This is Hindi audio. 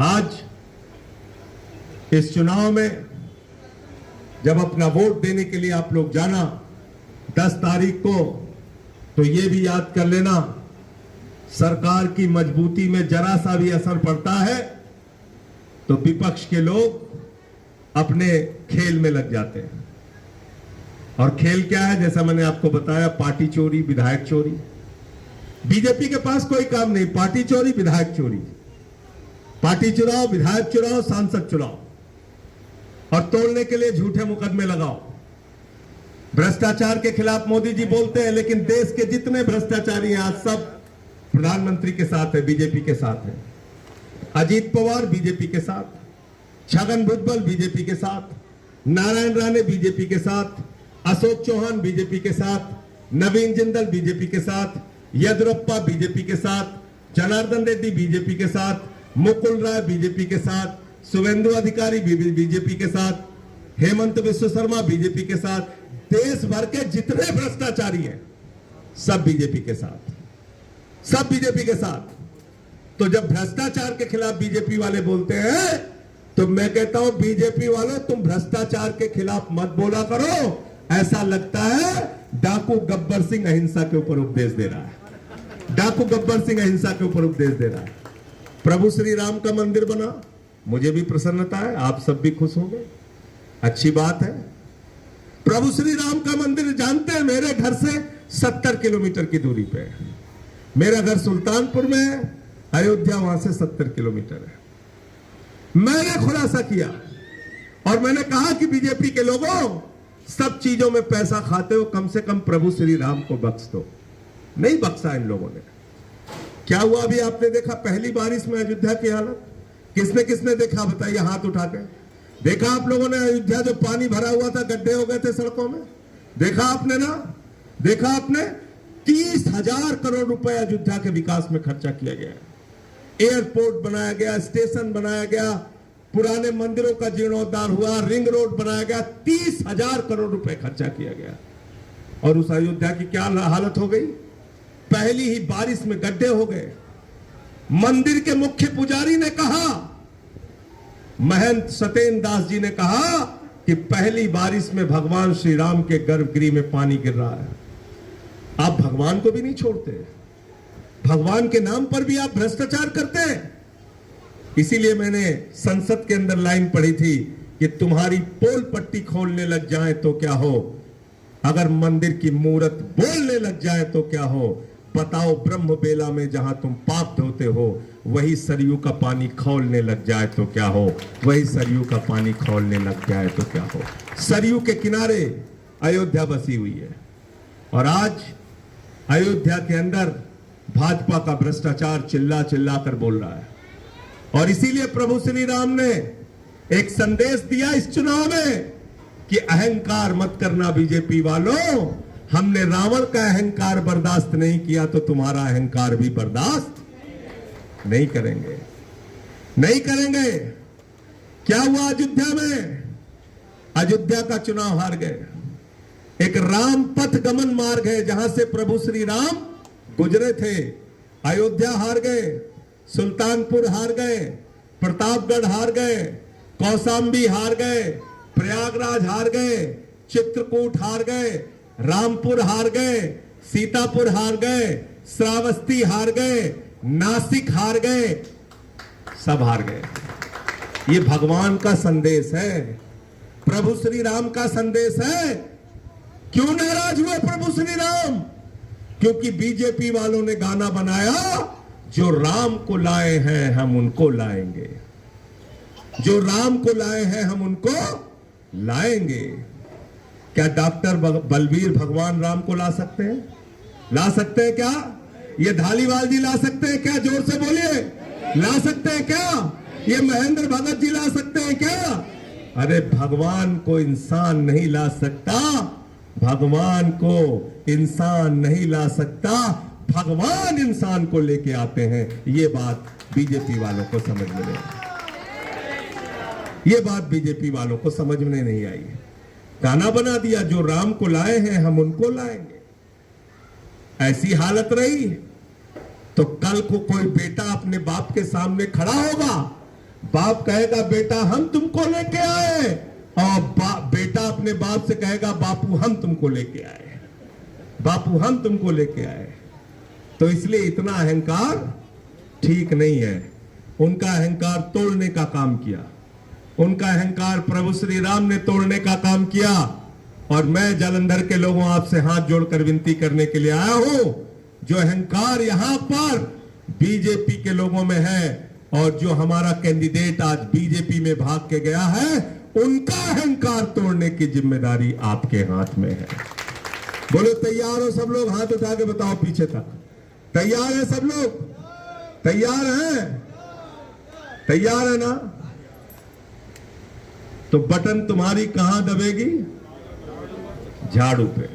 आज इस चुनाव में जब अपना वोट देने के लिए आप लोग जाना 10 तारीख को, तो ये भी याद कर लेना, सरकार की मजबूती में जरा सा भी असर पड़ता है तो विपक्ष के लोग अपने खेल में लग जाते हैं। और खेल क्या है? जैसा मैंने आपको बताया, पार्टी चोरी, विधायक चोरी। बीजेपी के पास कोई काम नहीं, पार्टी चोरी, विधायक चोरी, पार्टी चुराओ, विधायक चुराओ, सांसद चुराओ और तोड़ने के लिए झूठे मुकदमे लगाओ। भ्रष्टाचार के खिलाफ मोदी जी बोलते हैं, लेकिन देश के जितने भ्रष्टाचारी हैं आज सब प्रधानमंत्री के साथ है, बीजेपी के साथ है। अजीत पवार बीजेपी के साथ, छगन भुजबल बीजेपी के साथ, नारायण राणे बीजेपी के साथ, अशोक चौहान बीजेपी के साथ, नवीन जिंदल बीजेपी के साथ, येदियुरप्पा बीजेपी के साथ, जनार्दन रेड्डी बीजेपी के साथ, मुकुल राय बीजेपी के साथ, शुभेंदु अधिकारी बीजेपी के साथ, हेमंत विश्व शर्मा बीजेपी के साथ, देश भर के जितने भ्रष्टाचारी हैं सब बीजेपी के साथ, सब बीजेपी के साथ। तो जब भ्रष्टाचार के खिलाफ बीजेपी वाले बोलते हैं तो मैं कहता हूं, बीजेपी वालों तुम भ्रष्टाचार के खिलाफ मत बोला करो। ऐसा लगता है डाकू गब्बर सिंह अहिंसा के ऊपर उपदेश दे रहा है, डाकू गब्बर सिंह अहिंसा के ऊपर उपदेश दे रहा है। प्रभु श्री राम का मंदिर बना, मुझे भी प्रसन्नता है, आप सब भी खुश होंगे, अच्छी बात है। प्रभु श्री राम का मंदिर जानते हैं मेरे घर से 70 किलोमीटर की दूरी पे है। मेरा घर सुल्तानपुर में है, अयोध्या वहां से 70 किलोमीटर है। मैंने खुलासा किया और मैंने कहा कि बीजेपी के लोगों, सब चीजों में पैसा खाते हो, कम से कम प्रभु श्री राम को बख्श दो। नहीं बख्शा इन लोगों ने। क्या हुआ अभी आपने देखा, पहली बारिश में अयोध्या की हालत किसने किसने देखा बताइए, हाथ उठा के। देखा आप लोगों ने अयोध्या जो पानी भरा हुआ था, गड्ढे हो गए थे सड़कों में, देखा आपने ना? देखा आपने? 30,000 करोड़ रुपए अयोध्या के विकास में खर्चा किया गया है। एयरपोर्ट बनाया गया, स्टेशन बनाया गया, पुराने मंदिरों का जीर्णोद्धार हुआ, रिंग रोड बनाया गया, 30,000 करोड़ रुपए खर्चा किया गया। और उस अयोध्या की क्या हालत हो गई? पहली ही बारिश में गड्ढे हो गए। मंदिर के मुख्य पुजारी ने कहा, महंत सत्येंद्र दास जी ने कहा कि पहली बारिश में भगवान श्री राम के गर्भगृह में पानी गिर रहा है। आप भगवान को भी नहीं छोड़ते, भगवान के नाम पर भी आप भ्रष्टाचार करते हैं। इसीलिए मैंने संसद के अंदर लाइन पढ़ी थी कि तुम्हारी पोल पट्टी खोलने लग जाए तो क्या हो, अगर मंदिर की मूरत बोलने लग जाए तो क्या हो, बताओ ब्रह्म बेला में जहां तुम पाप धोते हो, वही सरयू का पानी खौलने लग जाए तो क्या हो, वही सरयू का पानी खौलने लग जाए तो क्या हो। सरयू के किनारे अयोध्या बसी हुई है और आज अयोध्या के अंदर भाजपा का भ्रष्टाचार चिल्ला चिल्ला कर बोल रहा है। और इसीलिए प्रभु श्री राम ने एक संदेश दिया इस चुनाव में कि अहंकार मत करना बीजेपी वालों, हमने रावण का अहंकार बर्दाश्त नहीं किया तो तुम्हारा अहंकार भी बर्दाश्त नहीं करेंगे, नहीं करेंगे। क्या हुआ अयोध्या में? अयोध्या का चुनाव हार गए। एक राम पथ गमन मार्ग है जहां से प्रभु श्री राम गुजरे थे। अयोध्या हार गए, सुल्तानपुर हार गए, प्रतापगढ़ हार गए, कौशाम्बी हार गए, प्रयागराज हार गए, चित्रकूट हार गए, रामपुर हार गए, सीतापुर हार गए, श्रावस्ती हार गए, नासिक हार गए, सब हार गए। ये भगवान का संदेश है, प्रभु श्री राम का संदेश है। क्यों नाराज हुए प्रभु श्री राम? क्योंकि बीजेपी वालों ने गाना बनाया, जो राम को लाए हैं हम उनको लाएंगे, जो राम को लाए हैं हम उनको लाएंगे। क्या डॉक्टर बलबीर भगवान राम को ला सकते हैं? ला सकते हैं क्या? ये धालीवाल जी ला सकते हैं क्या? जोर से बोलिए, ला सकते हैं क्या? ये महेंद्र भगत जी ला सकते हैं क्या? अरे भगवान को इंसान नहीं ला सकता, भगवान को इंसान नहीं ला सकता, भगवान इंसान को लेके आते हैं। ये बात बीजेपी वालों को समझ में नहीं आई, ये बात बीजेपी वालों को समझ में नहीं आई। गाना बना दिया, जो राम को लाए हैं हम उनको लाएंगे। ऐसी हालत रही तो कल को कोई बेटा अपने बाप के सामने खड़ा होगा बाप कहेगा बेटा हम तुमको लेके आए, और बेटा अपने बाप से कहेगा बापू हम तुमको लेके आए, बापू हम तुमको लेके आए। तो इसलिए इतना अहंकार ठीक नहीं है। उनका अहंकार तोड़ने का काम किया, उनका अहंकार प्रभु श्री राम ने तोड़ने का काम किया। और मैं जालंधर के लोगों आपसे हाथ जोड़कर विनती करने के लिए आया हूं, जो अहंकार यहां पर बीजेपी के लोगों में है और जो हमारा कैंडिडेट आज बीजेपी में भाग के गया है, उनका अहंकार तोड़ने की जिम्मेदारी आपके हाथ में है। बोलो तैयार हो सब लोग? हाथ उठा के बताओ पीछे तक। तैयार है सब लोग? तैयार हैं? तैयार है ना? तो बटन तुम्हारी कहां दबेगी? झाड़ू पे।